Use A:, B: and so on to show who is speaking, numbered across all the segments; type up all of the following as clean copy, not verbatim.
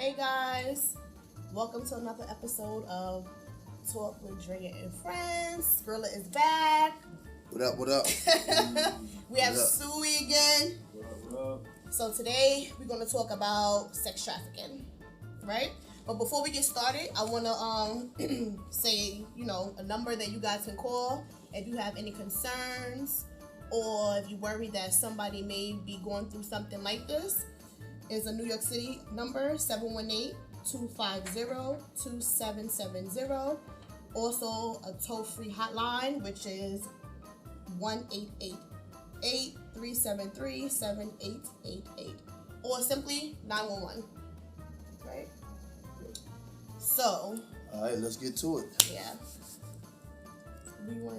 A: Hey guys, welcome to another episode of Talk with Drea and Friends. Skrilla is back.
B: What up, what up?
A: We have Suey again.
C: What up?
A: So today we're going to talk about sex trafficking, right? But before we get started, I want to say, a number that you guys can call if you have any concerns or if you worry that somebody may be going through something like this. Is a New York City number, 718-250-2770. Also a toll-free hotline, which is 1-888-373-7888. Or simply 911. Right? So.
B: Alright, let's get to it.
A: Yeah. Where you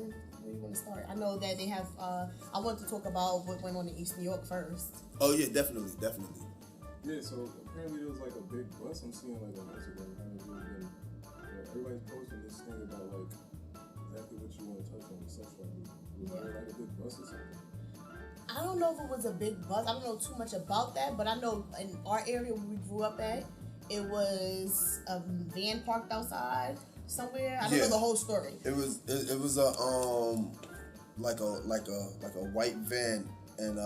A: want to start? I know that they have, I want to talk about what went on in East New York first.
B: Oh yeah, definitely.
C: Yeah, so apparently there was like a big bus. I'm seeing like on Instagram, everybody's posting this thing about like exactly what you want to touch on, the sex trafficking. Was there like a big bus or something?
A: I don't know if it was a big bus. I don't know too much about that, but I know in our area where we grew up at, it was a van parked outside somewhere. I don't know the whole story.
B: It was a like a white van, and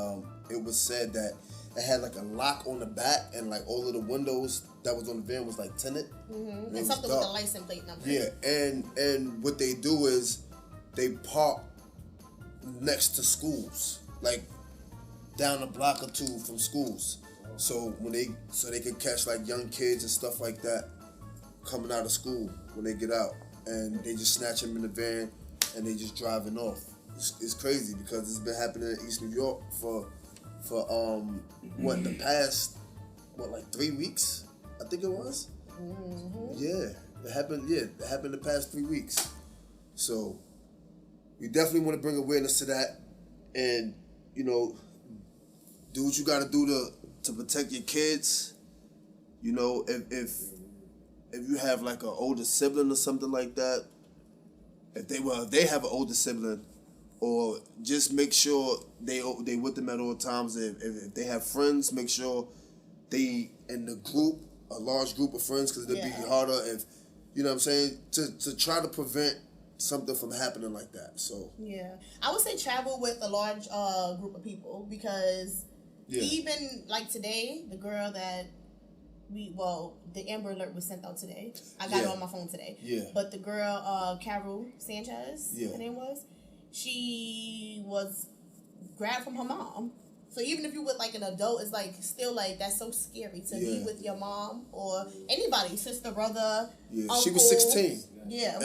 B: it was said that it had like a lock on the back, and like all of the windows that was on the van was like tinted.
A: Mm-hmm. And something with the license plate number.
B: Yeah, and what they do is they park next to schools, like down a block or two from schools. So they could catch like young kids and stuff like that coming out of school when they get out, and they just snatch them in the van and they just driving off. It's crazy because it's been happening in East New York for the past like 3 weeks, I think it was.
A: Mm-hmm.
B: Yeah, it happened the past 3 weeks. So we definitely want to bring awareness to that, and do what you got to do to protect your kids. If you have like an older sibling or something like that, if they have an older sibling, or just make sure they with them at all times. If they have friends, make sure they in the group, a large group of friends, because it'll be harder if, to try to prevent something from happening like that. So
A: yeah, I would say travel with a large group of people, because even like today, the girl that the Amber Alert was sent out today. I got it on my phone today. Yeah. But the girl, Carol Sanchez, her name was, she was grabbed from her mom. So even if you with like an adult, it's like still like that's so scary to be with your mom or anybody, sister, brother, uncle.
B: She was 16.
A: Yeah.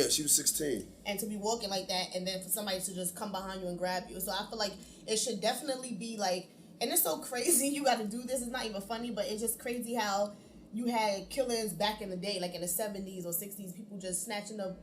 B: She was 16.
A: And to be walking like that, and then for somebody to just come behind you and grab you. So I feel like it should definitely be like, and it's so crazy you got to do this. It's not even funny, but it's just crazy how you had killers back in the day, like in the 70s or 60s, people just snatching up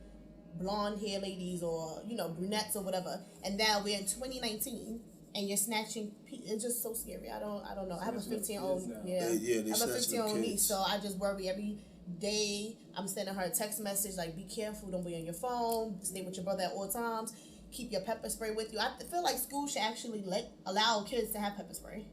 A: blonde hair ladies or, brunettes or whatever. And now we're in 2019 and you're snatching. It's just so scary. I don't know. I have a 15-year-old. I have a 15-year-old niece, so I just worry every day. I'm sending her a text message like, be careful, don't be on your phone, stay with your brother at all times. Keep your pepper spray with you. I feel like schools should actually allow kids to have pepper spray.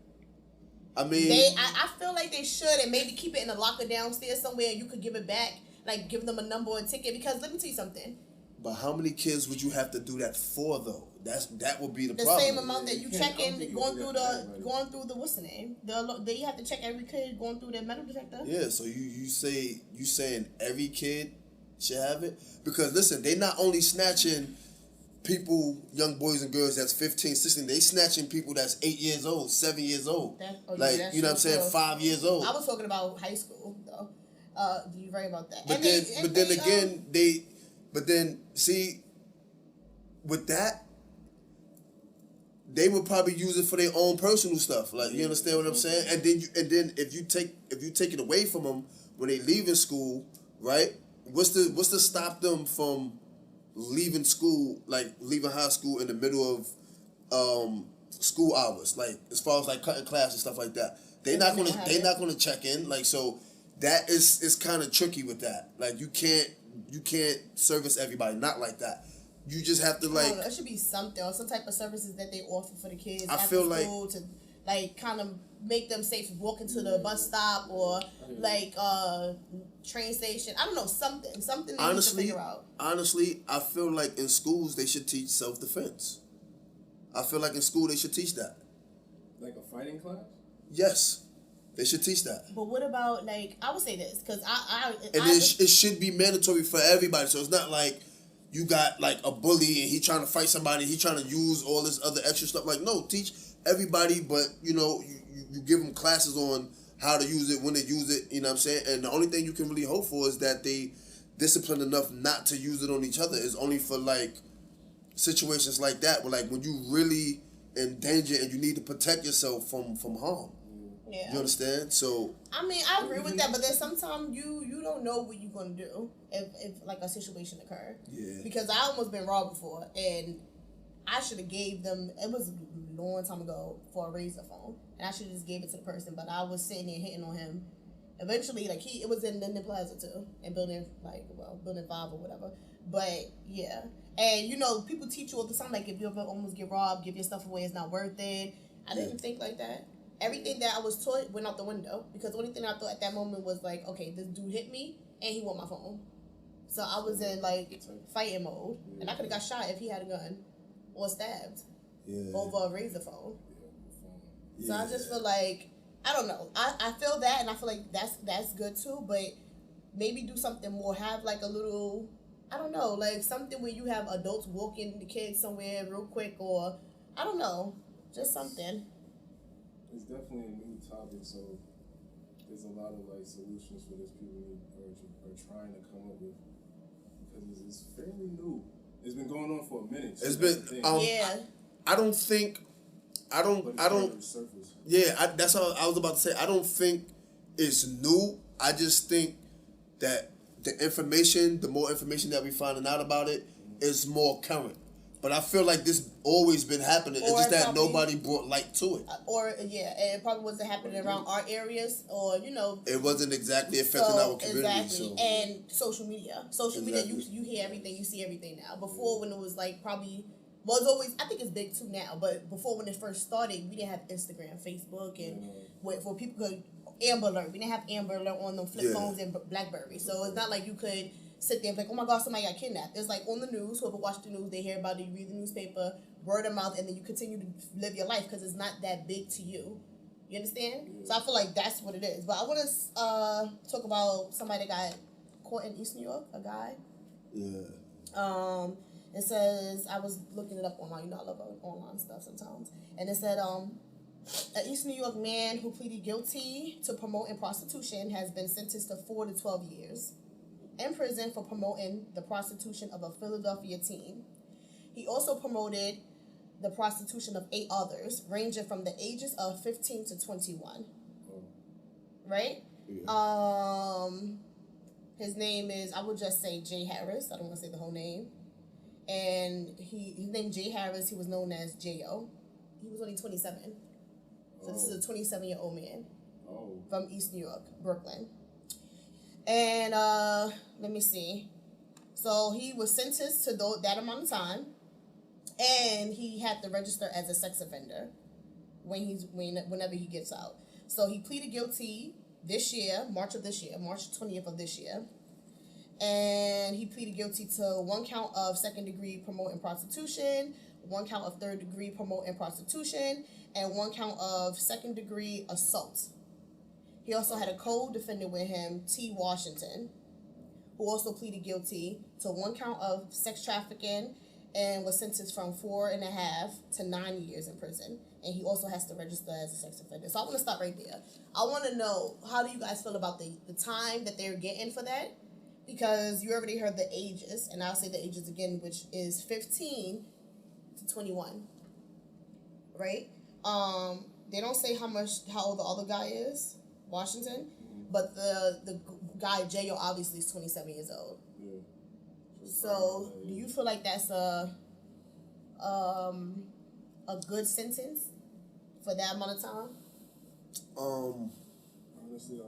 B: I mean,
A: I feel like they should, and maybe keep it in a locker downstairs somewhere, and you could give it back, like give them a number or a ticket. Because let me tell you something.
B: But how many kids would you have to do that for though? That would be the
A: problem.
B: problem.
A: The same amount that you check in going through the what's the name? You have to check every kid going through their metal detector.
B: Yeah, so you saying every kid should have it? Because listen, they not only snatching people, young boys and girls that's 15, 16, they snatching people that's 8 years old, 7 years old. You know what I'm saying? 5 years old.
A: I was talking about high school though. You're right about that.
B: But then see, with that, they would probably use it for their own personal stuff. Like, you understand what I'm saying? And then if you take it away from them when they leave in school, right? What's to stop them from leaving school, like leaving high school in the middle of school hours, like as far as like cutting class and stuff like that? They're not gonna check in. Like, so that is kind of tricky with that. Like, you can't service everybody, not like that. You just have to like.
A: There should be something or some type of services that they offer for the kids.
B: I feel
A: school to like kind of make them safe walking to the bus stop or like train station. I don't know, something they need to figure out.
B: Honestly, I feel like in schools they should teach self-defense. I feel like in school they should teach that.
C: Like a fighting class?
B: Yes, they should teach that.
A: But what about, like, I would say this because
B: it should be mandatory for everybody. So it's not like you got like a bully and he trying to fight somebody. He trying to use all this other extra stuff. Like, no, teach everybody, but you know, you give them classes on how to use it, when to use it. You know what I'm saying? And the only thing you can really hope for is that they disciplined enough not to use it on each other. It's only for like situations like that, where like when you really in danger and you need to protect yourself from harm.
A: Yeah.
B: You understand? So
A: I mean, I agree with that, but then sometimes you don't know what you're gonna do if like a situation occur.
B: Yeah.
A: Because I almost been robbed before, and I should have gave them. It was a long time ago for a Razor phone, and I should have just gave it to the person. But I was sitting there hitting on him. Eventually, like it was in Linden Plaza too, and building 5 or whatever. But yeah, and you know, people teach you all the time, like if you ever almost get robbed, give your stuff away, it's not worth it. I didn't think like that. Everything that I was taught went out the window, because the only thing I thought at that moment was like, okay, this dude hit me and he want my phone. So I was in like fighting mode, and I could have got shot if he had a gun or stabbed over a Razor phone. So I just feel like, I don't know. I feel that, and I feel like that's good too, but maybe do something more. Have like a little, I don't know, like something where you have adults walking the kids somewhere real quick, or I don't know, just something.
C: It's definitely a new topic, so there's a lot of like solutions for this people are trying to come up with, because it's fairly new. It's been going on for a minute. So
B: it's been I don't think
C: surface.
B: Yeah, that's how I was about to say. I don't think it's new. I just think that the more information that we're finding out about it, is more current. But I feel like this always been happening. It's just that nobody brought light to it.
A: And it probably wasn't happening around our areas, or you know.
B: It wasn't exactly affecting our community.
A: Exactly,
B: so.
A: And social media. You hear everything, you see everything now. Before, when it was like probably. Well, it's always, I think it's big too now, but before, when it first started, we didn't have Instagram, Facebook, and for people could Amber Alert. We didn't have Amber Alert on them flip phones and BlackBerry. So it's not like you could sit there and be like, oh my God, somebody got kidnapped. It's like on the news, whoever watched the news, they hear about it, you read the newspaper, word of mouth, and then you continue to live your life because it's not that big to you. You understand? Yeah. So I feel like that's what it is. But I want to talk about somebody that got caught in East New York, a guy.
B: Yeah.
A: It says, I was looking it up online, you know I love online stuff sometimes. And it said, an East New York man who pleaded guilty to promoting prostitution has been sentenced to 4 to 12 years in prison for promoting the prostitution of a Philadelphia teen. He also promoted the prostitution of 8 others, ranging from the ages of 15 to 21. Right? Yeah. His name is, I would just say Jay Harris. I don't want to say the whole name. And his name Jay Harris. He was known as J.O. He was only 27. So this is a 27-year-old man from East New York, Brooklyn. And let me see. So he was sentenced to that amount of time, and he had to register as a sex offender whenever he gets out. So he pleaded guilty this year, March 20th of this year. And he pleaded guilty to 1 count of second-degree promoting prostitution, 1 count of third-degree promoting prostitution, and 1 count of second-degree assault. He also had a co-defendant with him, T. Washington, who also pleaded guilty to 1 count of sex trafficking and was sentenced from 4.5 to 9 years in prison. And he also has to register as a sex offender. So I want to stop right there. I want to know, how do you guys feel about the time that they're getting for that? Because you already heard the ages, and I'll say the ages again, which is 15 to 21, right? They don't say how old the other guy is, Washington, but the guy J.O. obviously is 27 years old. Yeah. So do you feel like that's a good sentence for that amount of time?
C: Honestly,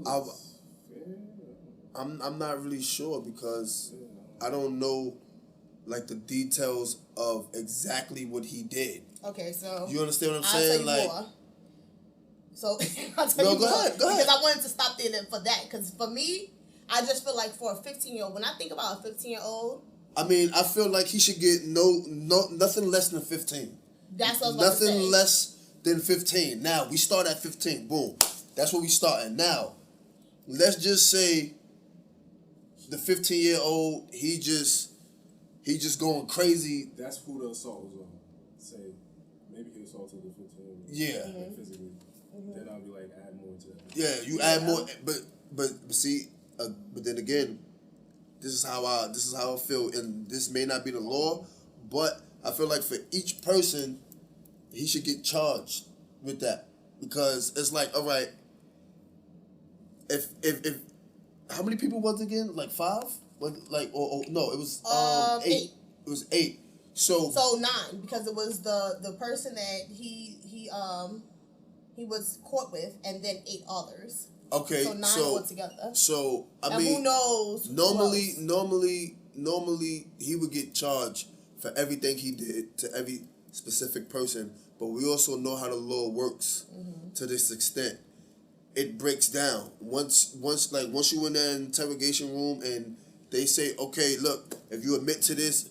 C: I feel
B: I'm not really sure, because I don't know like the details of exactly what he did.
A: Okay, so
B: you understand what I'm saying?
A: Like, So I'll tell
B: No,
A: you
B: go
A: what,
B: ahead.
A: because I wanted to stop there for that. Because for me, I just feel like for a 15-year-old, when I think about a 15-year-old,
B: I mean, I feel like he should get nothing less than 15.
A: that's what I was about to say.
B: Nothing less than 15. Now, we start at 15. Boom. That's what we start at. Now, let's just say the 15-year-old, he just going crazy.
C: That's who the assault was on. Say, maybe he assaulted the 15-year-old.
B: Yeah.
C: Like physically. Then I'll be like, add more to that.
B: Yeah, you add more, but see, but then again, this is how I feel, and this may not be the law, but I feel like for each person, he should get charged with that, because it's like, all right, if how many people was it again? Like 5? Like or no, it was 8. It was 8. So
A: 9, because it was the person that he was caught with, and then 8 others.
B: okay,
A: So 9 altogether.
B: So I
A: And
B: mean,
A: who knows?
B: Normally he would get charged for everything he did to every specific person, but we also know how the law works to this extent. It breaks down once you in the interrogation room and they say, okay, look, if you admit to this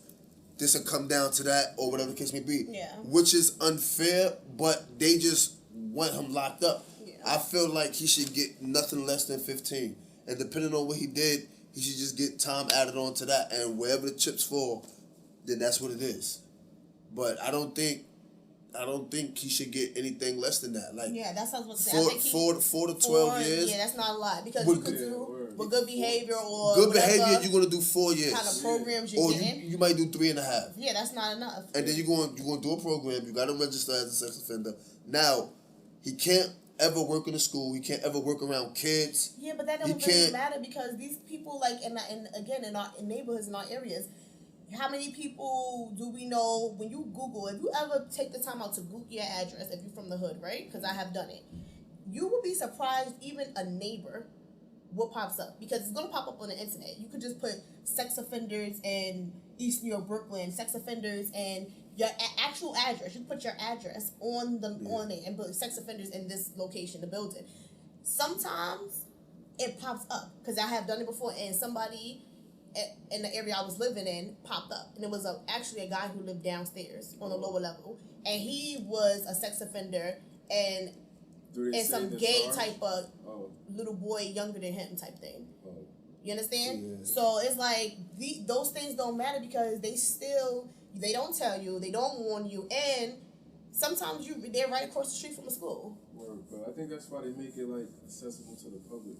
B: will come down to that, or whatever the case may be.
A: Yeah.
B: Which is unfair, but they just want him locked up.
A: Yeah.
B: I feel like he should get nothing less than 15. And depending on what he did, he should just get time added on to that. And wherever the chips fall, then that's what it is. But I don't think he should get anything less than that. Like,
A: yeah, that's what I was going to say.
B: 4 to 12 years.
A: Yeah, that's not a lot, because
B: With-
A: you could do with good behavior or
B: Good
A: whatever
B: behavior, you're gonna do 4 years.
A: kind of programs you're
B: Or
A: getting.
B: you might do 3.5.
A: Yeah, that's not enough.
B: And then you're going to do a program. You got to register as a sex offender. Now, he can't ever work in a school. He can't ever work around kids.
A: Yeah, but that don't really matter, because these people, like, in our neighborhoods, in our areas, how many people do we know? When you Google, if you ever take the time out to Google your address, if you're from the hood, right? Because I have done it, you will be surprised. Even a neighbor, what pops up, because it's gonna pop up on the internet. You could just put sex offenders in East New York, Brooklyn, sex offenders, and your actual address. You put your address on it and put sex offenders in this location, the building. Sometimes it pops up, because I have done it before, and somebody in the area I was living in popped up, and it was actually a guy who lived downstairs on a lower level, and he was a sex offender, and some gay type of little boy younger than him type thing. You understand?
B: Yeah.
A: So it's like those things don't matter, because they don't tell you, they don't warn you, and sometimes they're right across the street from a school.
C: Word, but I think that's why they make it like accessible to the public.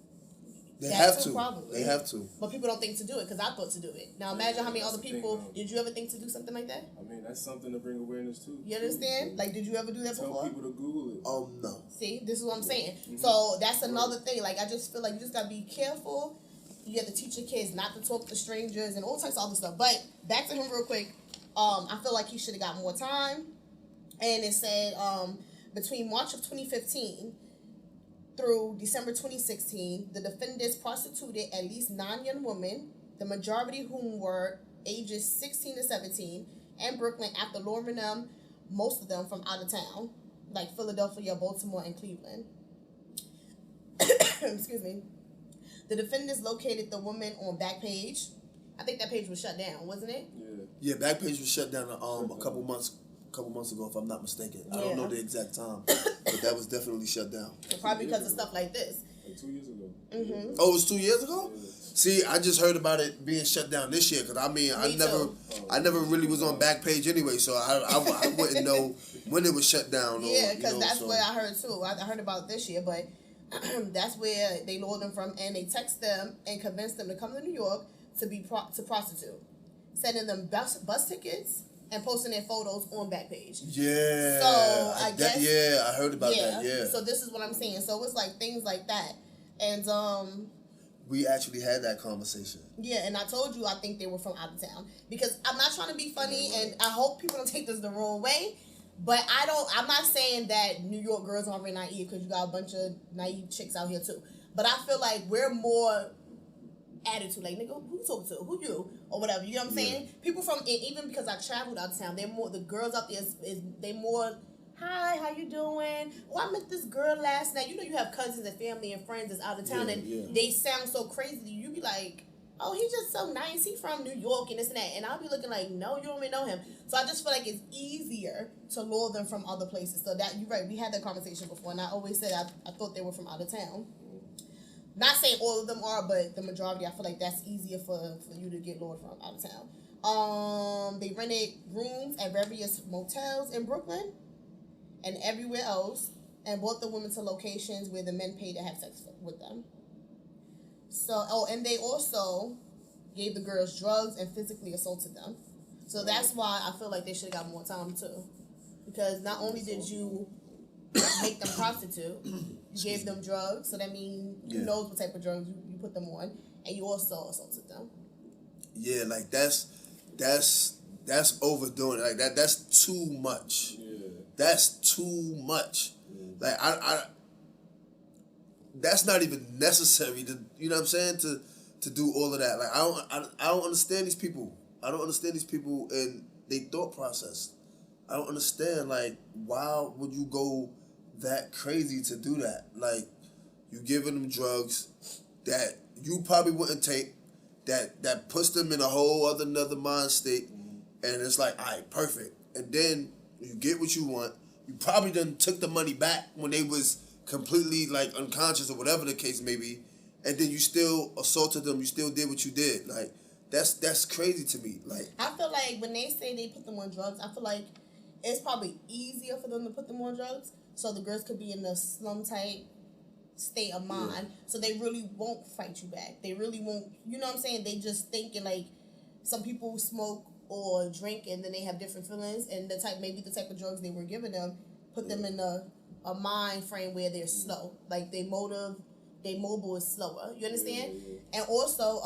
B: They
A: That's
B: have to.
A: probably.
B: They have to.
A: But people don't think to do it, because I thought to do it. Now imagine how many other people. Did you ever think to do something like that?
C: I mean, that's something to bring awareness to.
A: You understand? Like, did you ever do that
C: Tell
A: before?
C: people to Google it.
B: No.
A: See, this is what I'm saying. So that's another thing. Like, I just feel like you just gotta be careful. You have to teach your kids not to talk to strangers and all types of other stuff. But back to him real quick. I feel like he should have got more time. And it said between March of 2015 through December 2016, the defendants prostituted at least 9 young women, the majority of whom were ages 16 to 17, in Brooklyn, after luring them, most of them from out of town, like Philadelphia, Baltimore, and Cleveland. Excuse me. The defendants located the woman on Backpage. I think that page was shut down, wasn't it?
B: Yeah, Backpage was shut down a couple months ago, if I'm not mistaken. I don't know the exact time, but that was definitely shut down.
A: Probably because of stuff like this.
C: Like 2 years ago.
A: Mm-hmm.
B: Oh, it was 2 years ago?
C: Yeah.
B: See, I just heard about it being shut down this year, because I never really was on Backpage anyway, so I wouldn't know when it was shut down.
A: Yeah, because that's where I heard too. I heard about it this year, but that's where they lured them from, and they text them and convinced them to come to New York to prostitute, sending them bus tickets and posting their photos on Backpage.
B: Yeah.
A: So I guess.
B: Yeah, I heard about that. Yeah.
A: So this is what I'm saying. So it's like things like that, and
B: we actually had that conversation.
A: Yeah, and I told you I think they were from out of town, because I'm not trying to be funny, and I hope people don't take this the wrong way. But I'm not saying that New York girls aren't very naive, because you got a bunch of naive chicks out here too. But I feel like we're more attitude, like, nigga, who you talking to? Who you? Or whatever, you know what I'm saying? People from, even because I traveled out of town, the girls out there, they more hi, how you doing? Oh, I met this girl last night. You know, you have cousins and family and friends that's out of town, and they sound so crazy. You be like, oh, he's just so nice. He's from New York and this and that. And I'll be looking like, no, you don't even know him. So I just feel like it's easier to lure them from other places. So that, you're right, we had that conversation before, and I always said I thought they were from out of town. Not saying all of them are, but the majority, I feel like that's easier for you to get lured from out of town. They rented rooms at various motels in Brooklyn and everywhere else, and brought the women to locations where the men paid to have sex with them. So, and they also gave the girls drugs and physically assaulted them. So that's why I feel like they should have got more time too. Because not only did you make them prostitute, you gave them drugs, so that means who knows what type of drugs you put them on, and you also assaulted them.
B: Yeah, like that's overdoing it. Like that's too much. Yeah. That's too much. Yeah. Like I that's not even necessary to, you know what I'm saying, to do all of that. Like I don't understand these people. I don't understand these people and their thought process. I don't understand, like, why would you go that crazy to do that? Like, you giving them drugs that you probably wouldn't take, that puts them in a whole another mind state, and it's like, all right, perfect. And then you get what you want. You probably done took the money back when they was completely, like, unconscious or whatever the case may be, and then you still assaulted them. You still did what you did. Like, that's crazy to me. Like,
A: I feel like when they say they put them on drugs, I feel like it's probably easier for them to put them on drugs so the girls could be in the slum type state of mind, so they really won't fight you back. They really won't, you know what I'm saying? They just thinking, like, some people smoke or drink and then they have different feelings, and maybe the type of drugs they were giving them put them in a mind frame where they're slow. Like, their mobile is slower. You understand? And also,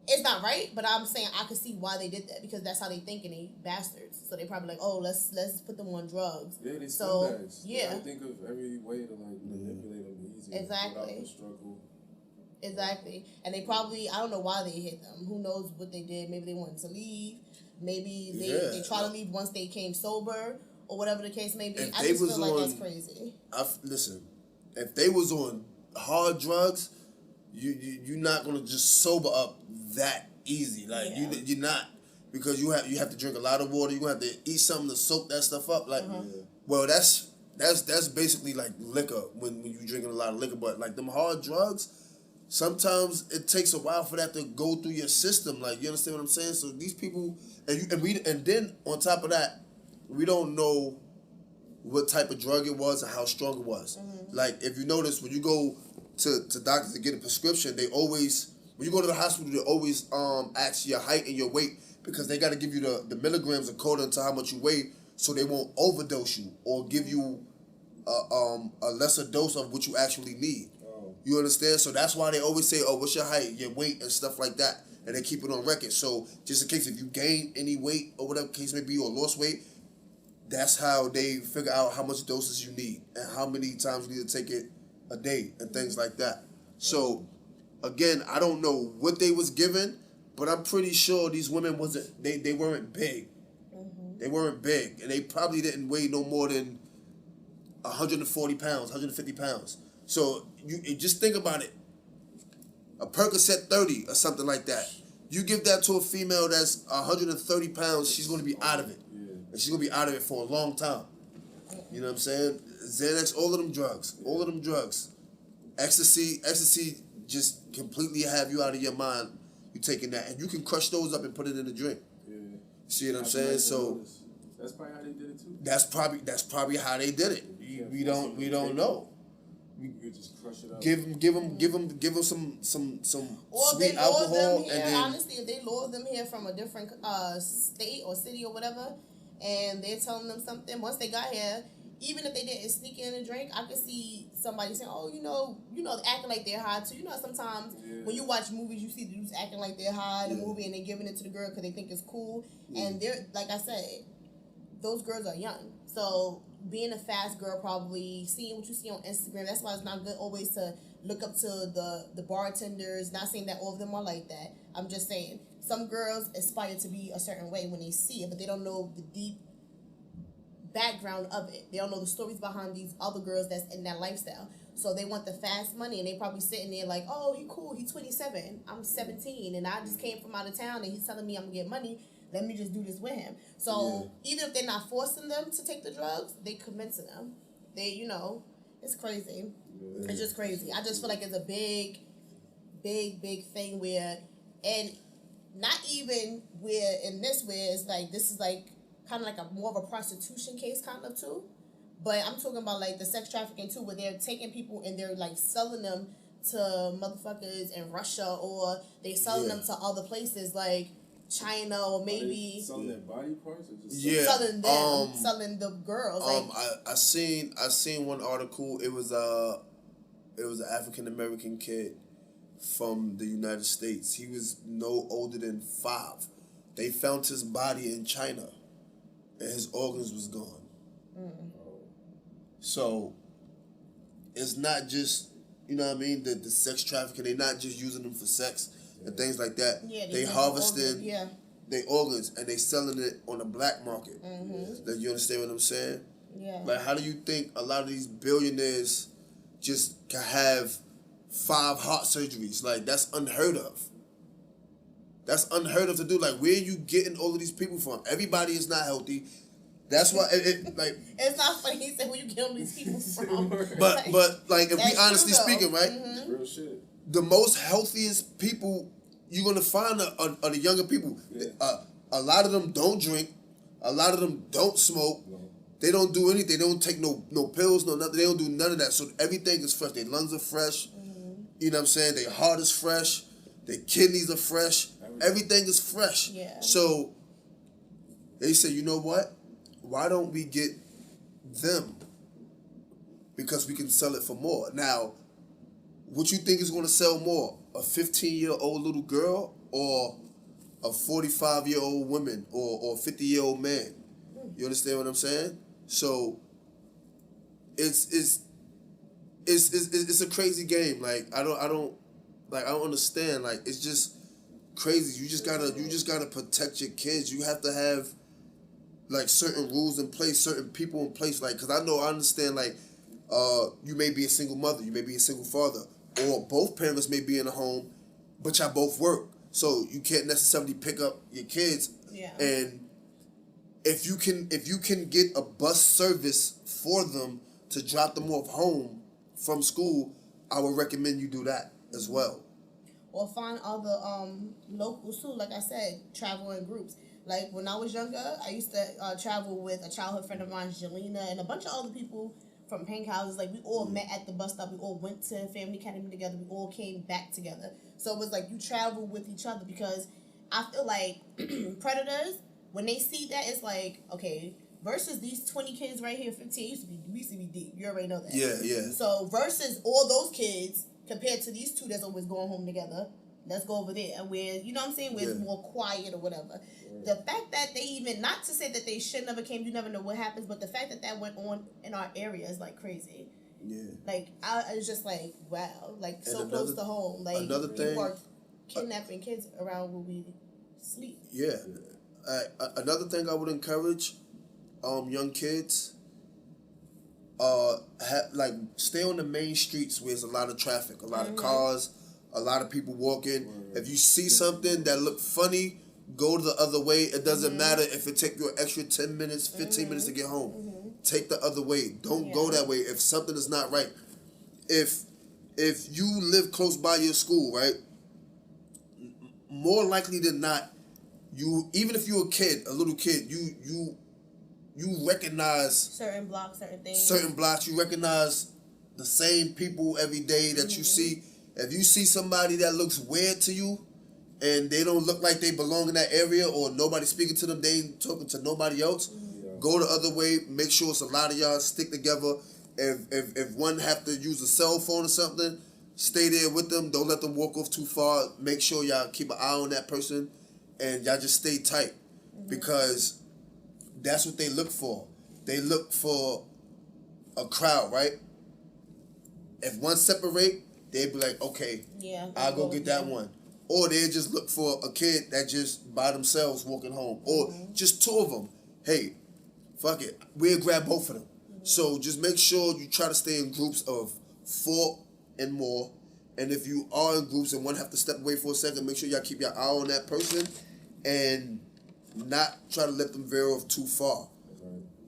A: it's not right, but I'm saying I could see why they did that, because that's how they think, and they bastards. So they probably like, oh, let's put them on drugs.
C: Yeah, they
A: scumbags.
C: Yeah, I think of every way to like manipulate them easy.
A: Exactly.
C: Without the struggle.
A: Exactly, and they probably, I don't know why they hit them. Who knows what they did? Maybe they wanted to leave. Maybe they tried to leave once they came sober, or whatever the case may be. I just feel like that's crazy.
B: Listen, if they was on hard drugs, you're not gonna just sober up that easy. Like you're not, because you have to drink a lot of water. You have to eat something to soak that stuff up. Like, well, that's basically like liquor when you're drinking a lot of liquor. But like them hard drugs, sometimes it takes a while for that to go through your system. Like, you understand what I'm saying? So these people, and then on top of that, we don't know what type of drug it was and how strong it was. Like, if you notice, when you go to doctors to get a prescription, they always, when you go to the hospital, they always ask your height and your weight, because they got to give you the milligrams according to how much you weigh, so they won't overdose you or give you a lesser dose of what you actually need. You understand? So that's why they always say, oh, what's your height, your weight, and stuff like that, and they keep it on record. So just in case if you gain any weight or whatever case may be, or lost weight, that's how they figure out how much doses you need and how many times you need to take it a day and things like that. So again, I don't know what they was given, but I'm pretty sure these women they weren't big. They weren't big, and they probably didn't weigh no more than 140 pounds, 150 pounds. So you just think about it. A Percocet 30 or something like that. You give that to a female that's 130 pounds, she's going to be out of it. And she's going to be out of it for a long time. You know what I'm saying? Xanax, all of them drugs. Ecstasy just completely have you out of your mind. You taking that, and you can crush those up and put it in a drink. Yeah. See what I'm saying? So
C: that's probably how they did it too.
B: That's probably how they did it. We don't know.
C: You just crush it up.
B: Give them some
A: or
B: sweet
A: they
B: alcohol,
A: them here,
B: and then
A: honestly, if they lure them here from a different state or city or whatever, and they're telling them something, once they got here, even if they didn't sneak in a drink, I could see somebody saying, oh, you know, acting like they're high too. You know, sometimes when you watch movies, you see the dudes acting like they're high in the movie, and they're giving it to the girl because they think it's cool. And they're, like I said, those girls are young. So being a fast girl, probably seeing what you see on Instagram, that's why it's not good always to look up to the bartenders. Not saying that all of them are like that. I'm just saying some girls aspire to be a certain way when they see it, but they don't know the deep background of it. They don't know the stories behind these other girls that's in that lifestyle. So they want the fast money, and they probably sitting there like, oh, he cool, he's 27, I'm 17, and I just came from out of town, and he's telling me I'm gonna get money. Let me just do this with him. So even if they're not forcing them to take the drugs, they convincing them. They, you know, it's crazy. Yeah. It's just crazy. I just feel like it's a big thing where, and not even where in this where it's like, this is like kind of like a more of a prostitution case kind of too. But I'm talking about like the sex trafficking too, where they're taking people and they're like selling them to motherfuckers in Russia, or they selling them to other places like China, or maybe
C: selling their body parts, or just
A: selling them, selling the girls.
B: I seen one article. It was an African American kid from the United States. He was no older than 5. They found his body in China, and his organs was gone. So it's not just, you know what I mean, the sex trafficking. They're not just using them for sex and things like that. Yeah, they harvesting their organs and they selling it on the black market. That you understand what I'm saying? Yeah. Like, how do you think a lot of these billionaires just can have 5 heart surgeries? Like, that's unheard of. That's unheard of to do. Like, where are you getting all of these people from? Everybody is not healthy. That's why like
A: it's not funny. He said, "Where you get all these people from?"
B: But like, if we honestly speaking, right?
C: Real shit.
B: The most healthiest people you're gonna find are the younger people. Yeah. A lot of them don't drink. A lot of them don't smoke. No. They don't do anything. They don't take no pills, no nothing. They don't do none of that. So everything is fresh. Their lungs are fresh. You know what I'm saying? Their heart is fresh. Their kidneys are fresh. Everything is fresh. Yeah. So they say, you know what? Why don't we get them? Because we can sell it for more. Now, what you think is going to sell more? A 15-year-old little girl or a 45-year-old woman or a 50-year-old man? You understand what I'm saying? So it's a crazy game. Like, I don't understand. Like, it's just crazy. You just gotta protect your kids. You have to have like certain rules in place, certain people in place. Like, cause I understand. Like, you may be a single mother, you may be a single father, or both parents may be in a home, but y'all both work, so you can't necessarily pick up your kids. Yeah. And if you can get a bus service for them to drop them off home from school, I would recommend you do that as well.
A: Or find other locals too. Like I said, travel in groups. Like, when I was younger, I used to travel with a childhood friend of mine, Jelena, and a bunch of other people from pink houses. Like, we all met at the bus stop. We all went to family academy together. We all came back together. So it was like you travel with each other, because I feel like predators, when they see that, it's like, okay, versus these 20 kids right here, 15, we used to be deep. You already know that.
B: Yeah, yeah.
A: So versus all those kids compared to these 2 that's always going home together. Let's go over there where, you know what I'm saying, where it's more quiet or whatever. The fact that they even, not to say that they should never came, you never know what happens, but the fact that went on in our area is like crazy. Yeah. Like, I was just like, wow. Like, and so close to home. Like,
B: another thing,
A: are kidnapping kids around where we sleep.
B: Yeah. Another thing I would encourage young kids, like, stay on the main streets where there's a lot of traffic, a lot of cars, a lot of people walking. If you see something that look funny, go the other way. It doesn't matter if it take you an extra 10 minutes, 15 minutes to get home. Take the other way. Don't go that way if something is not right. If you live close by your school, right, more likely than not, you, even if you're a kid, a little kid, you recognize
A: certain blocks, certain things.
B: Certain blocks, you recognize the same people every day that you see. If you see somebody that looks weird to you and they don't look like they belong in that area, or nobody speaking to them, they ain't talking to nobody else, go the other way. Make sure it's a lot of y'all stick together. If one have to use a cell phone or something, stay there with them. Don't let them walk off too far. Make sure y'all keep an eye on that person and y'all just stay tight, because that's what they look for. They look for a crowd, right? If one separate, they'd be like, okay, I'll go get that one. Or they just look for a kid that just by themselves walking home. Or just 2 of them. Hey, fuck it, we'll grab both of them. So just make sure you try to stay in groups of 4 and more. And if you are in groups and one have to step away for a second, make sure y'all keep your eye on that person and not try to let them veer off too far.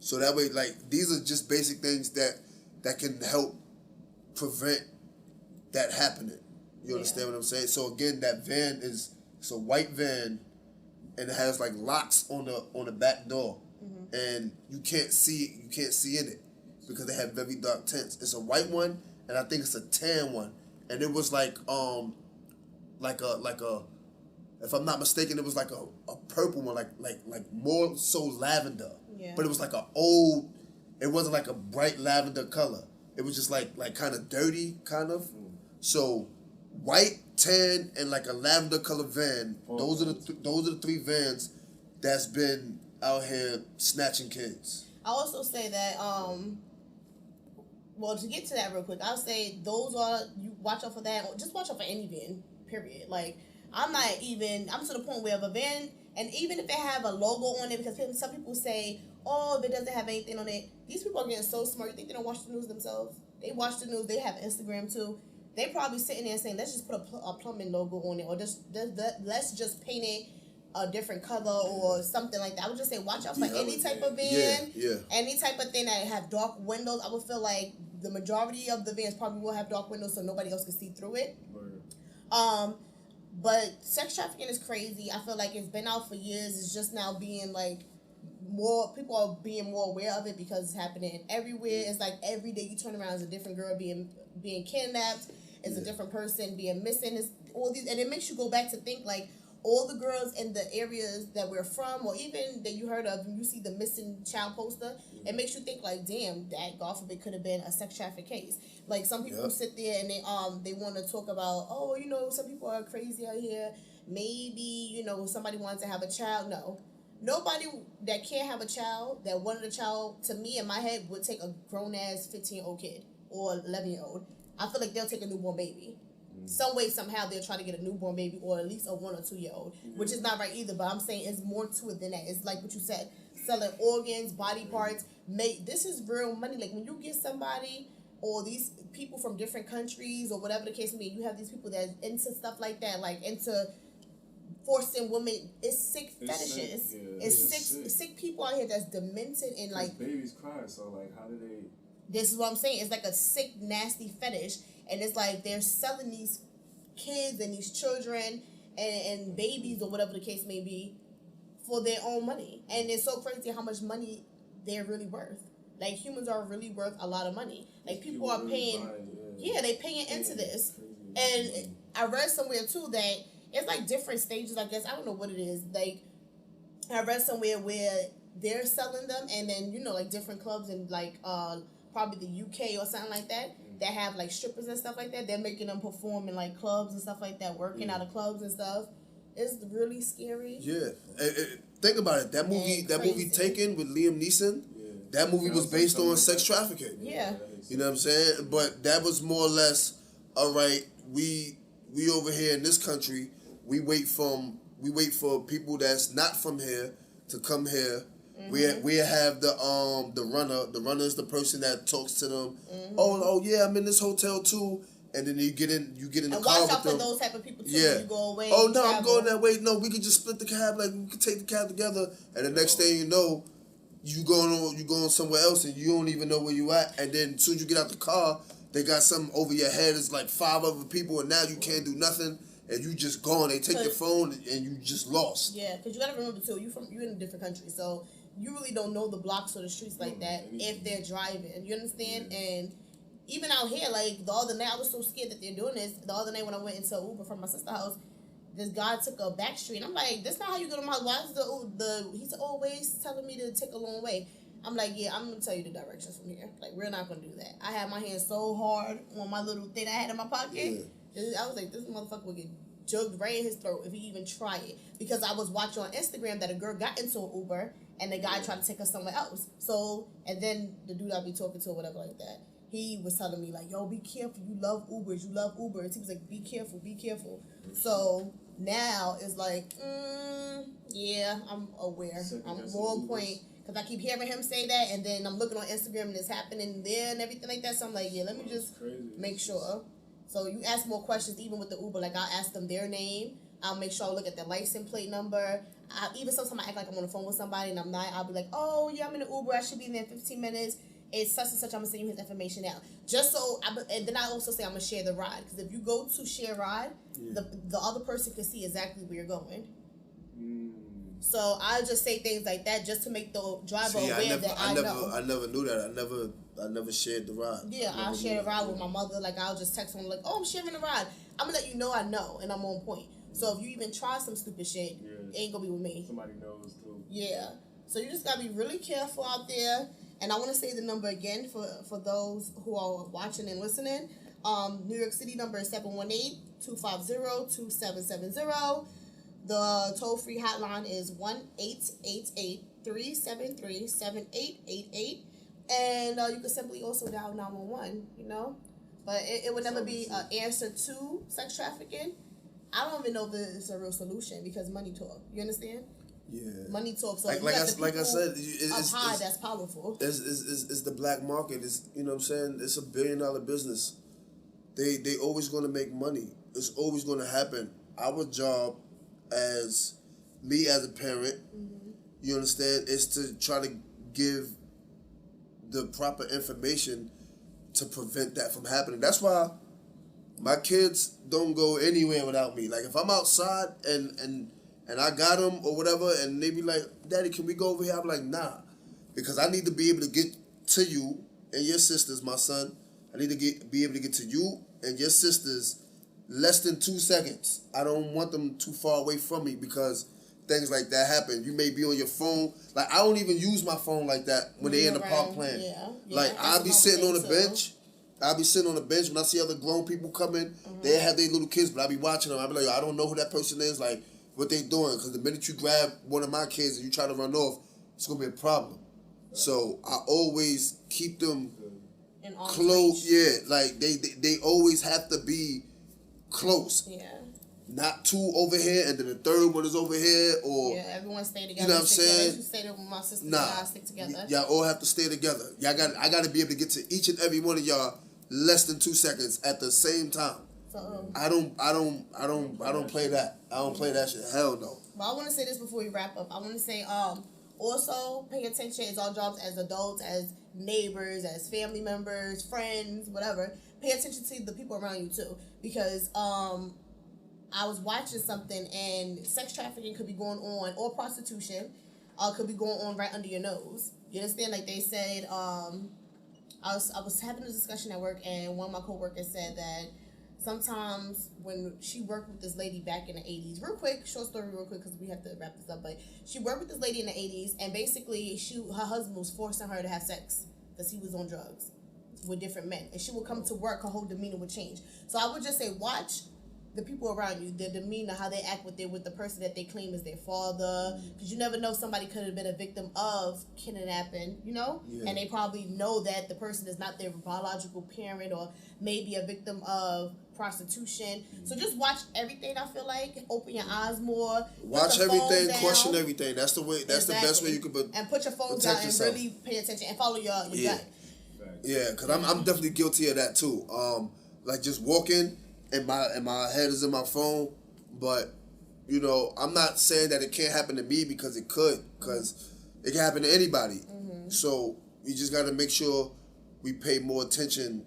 B: So that way, like, these are just basic things that can help prevent that happening. You understand what I'm saying? So again, that van it's a white van, and it has like locks on the back door, and you can't see in it because they have very dark tints. It's a white one, and I think it's a tan one, and it was like a if I'm not mistaken, it was like a purple one, like more so lavender. Yeah. But it was like it wasn't like a bright lavender color. It was just like kind of dirty, kind of. So white, tan, and like a lavender color van. Those are the 3 vans that's been out here snatching kids.
A: I also say that well, to get to that real quick, I'll say you watch out for that, or just watch out for any van, period. Like, I'm to the point where if a van, and even if they have a logo on it, because some people say, oh, if it doesn't have anything on it, these people are getting so smart. You think they don't watch the news themselves? They watch the news. They have Instagram too. They probably sitting there saying, let's just put a plumbing logo on it, or let's just paint it a different color or something like that. I would just say watch out for any type of van, any type of thing that have dark windows. I would feel like the majority of the vans probably will have dark windows so nobody else can see through it. But sex trafficking is crazy. I feel like it's been out for years. It's just now being like more, people are being more aware of it because it's happening everywhere. It's like every day you turn around, there's a different girl being kidnapped. It's a different person being missing. It's all these, and it makes you go back to think like all the girls in the areas that we're from, or even that you heard of, and you see the missing child poster, it makes you think like, damn, that God forbid could have been a sex traffic case. Like some people sit there and they want to talk about, oh, you know, some people are crazy out here. Maybe, you know, somebody wants to have a child. No. Nobody that can't have a child, that wanted a child, to me in my head, would take a grown-ass 15-year-old kid or 11-year-old. I feel like they'll take a newborn baby. Some way, somehow, they'll try to get a newborn baby or at least a 1 or 2 year old, which is not right either. But I'm saying it's more to it than that. It's like what you said, selling organs, body parts. This is real money. Like when you get somebody or these people from different countries or whatever the case may be, you have these people that into stuff like that, like into forcing women. It's sick fetishes. It's sick people out here that's demented and like
C: babies cry. So like, how do they?
A: This is what I'm saying. It's like a sick, nasty fetish. And it's like they're selling these kids and these children and babies or whatever the case may be for their own money. And it's so crazy how much money they're really worth. Like humans are really worth a lot of money. Like people are paying, they paying into this. And I read somewhere too that it's like different stages, I guess. I don't know what it is. Like I read somewhere where they're selling them and then, you know, like different clubs in like probably the UK or something like that have like strippers and stuff like that. They're making them perform in like clubs and stuff like that, working out of clubs and stuff. It's really scary. Yeah,
B: think about it. That movie Taken with Liam Neeson. That movie was based on sex trafficking.
A: Yeah,
B: you know what I'm saying. But that was more or less, all right. We over here in this country, we wait for people that's not from here to come here. Mm-hmm. We have the runner. The runner is the person that talks to them. Mm-hmm. Oh yeah, I'm in this hotel too. And then you get in the car with them. And watch out for those type of people too. When you go away. Oh no, I'm going that way. No, we could just split the cab. Like we could take the cab together. And the next thing you know, you going somewhere else and you don't even know where you at. And then as soon as you get out the car, they got something over your head. It's like 5 other people, and now you can't do nothing. And you just gone. They take your phone and you just lost.
A: Yeah, because you got to remember too, you in a different country, so you really don't know the blocks or the streets like that if they're driving. You understand? And even out here, like the other night, I was so scared that they're doing this. The other night when I went into Uber from my sister's house, this guy took a back street. I'm like, that's not how you get to my house. Why is he said, always telling me to take a long way. I'm like, yeah, I'm going to tell you the directions from here. Like, we're not going to do that. I had my hand so hard on my little thing I had in my pocket. Yeah. I was like, this motherfucker would get jugged right in his throat if he even tried it. Because I was watching on Instagram that a girl got into an Uber and the guy tried to take her somewhere else. So, and then the dude I'd be talking to or whatever like that, he was telling me like, yo, be careful. You love Ubers. He was like, be careful. So now it's like, yeah, I'm aware. I'm more point. Because I keep hearing him say that, and then I'm looking on Instagram and it's happening there and everything like that. So I'm like, yeah, let me just make sure. So you ask more questions, even with the Uber. Like, I'll ask them their name. I'll make sure I look at their license plate number. Even sometimes I act like I'm on the phone with somebody and I'm not. I'll be like, oh, yeah, I'm in the Uber. I should be in there in 15 minutes. It's such and such. I'm going to send you his information now. Just so, and then I also say I'm going to share the ride. Because if you go to share ride, the other person can see exactly where you're going. So I just say things like that just to make the driver aware that I know.
B: I never knew that. I never shared the ride.
A: Yeah, I'll share the ride with my mother. Like, I'll just text them like, oh, I'm sharing the ride. I'm going to let you know I know and I'm on point. So if you even try some stupid shit, it ain't going to be with me.
C: Somebody knows too.
A: Yeah. So you just got to be really careful out there. And I want to say the number again for those who are watching and listening. New York City number is 718-250-2770. The toll-free hotline is 1-888-373-7888. And you can simply also dial 911, you know. But it would never be an answer to sex trafficking. I don't even know if it's a real solution because money talk. You understand?
B: Yeah.
A: Money talk. So
B: like I said, it's
A: high that's powerful.
B: It's the black market. It's, you know what I'm saying? It's $1 billion business. They always going to make money. It's always going to happen. Our job as a parent, you understand, is to try to give the proper information to prevent that from happening. That's why my kids don't go anywhere without me. Like, if I'm outside and I got them or whatever, and they be like, Daddy, can we go over here? I'm like, nah. Because I need to be able to get to you and your sisters, my son. I need to be able to get to you and your sisters less than 2 seconds. I don't want them too far away from me because things like that happen. You may be on your phone. Like, I don't even use my phone like that when they're in the park playing. Yeah, like, I'll be sitting on the bench. I'll be sitting on the bench when I see other grown people coming. They have their little kids, but I'll be watching them. I'll be like, I don't know who that person is, like, what they doing. Because the minute you grab one of my kids and you try to run off, it's going to be a problem. So I always keep them close. Yeah, like, they always have to be close. Yeah. Not two over here and then the third one is over here, or
A: everyone stay together.
B: You know what I'm saying?
A: You stay there with my sister and I stick together.
B: Y'all all have to stay together. I got to be able to get to each and every one of y'all less than 2 seconds at the same time. So I don't play that. I don't play that shit. Hell no.
A: But I want to say this before we wrap up. I want to say also pay attention. It's our jobs as adults, as neighbors, as family members, friends, whatever. Pay attention to the people around you too, because I was watching something and sex trafficking could be going on, or prostitution could be going on right under your nose. You understand? Like they said, I was having a discussion at work, and one of my coworkers said that sometimes when she worked with this lady back in the 80s, real quick, short story real quick because we have to wrap this up, but she worked with this lady in the 80s, and basically her husband was forcing her to have sex because he was on drugs with different men, and she would come to work, her whole demeanor would change. So I would just say, watch the people around you, their demeanor, how they act with the person that they claim is their father, because you never know, somebody could have been a victim of kidnapping, you know, and they probably know that the person is not their biological parent, or maybe a victim of prostitution. So just watch everything. I feel like open your eyes more.
B: Watch everything, question everything. That's the way. That's the best way you can.
A: And put your phones down and really pay attention and follow your gut.
B: Yeah, because I'm definitely guilty of that too. Like just walking and my head is in my phone, but you know, I'm not saying that it can't happen to me, because it could, because it can happen to anybody. So we just got to make sure we pay more attention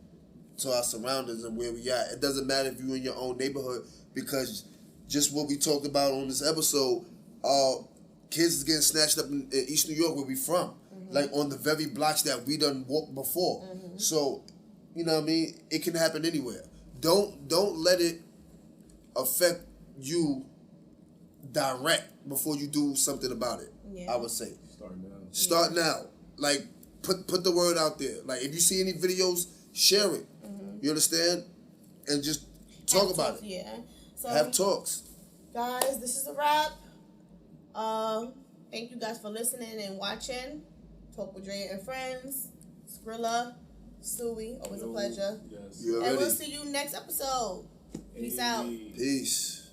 B: to our surroundings and where we at. It doesn't matter if you're in your own neighborhood, because just what we talked about on this episode, kids is getting snatched up in East New York, where we from. Like on the very blocks that we done walked before. So, you know what I mean? It can happen anywhere. Don't let it affect you direct before you do something about it. I would say. Start now. Like put the word out there. Like if you see any videos, share it. You understand? And just talk about it.
A: Yeah. So
B: have talks.
A: Guys, this is a wrap. Thank you guys for listening and watching. Talk with Drea and Friends. Skrilla, Stewie, always a pleasure.
C: Yes.
A: And we'll see you next episode. Peace out.
B: Peace.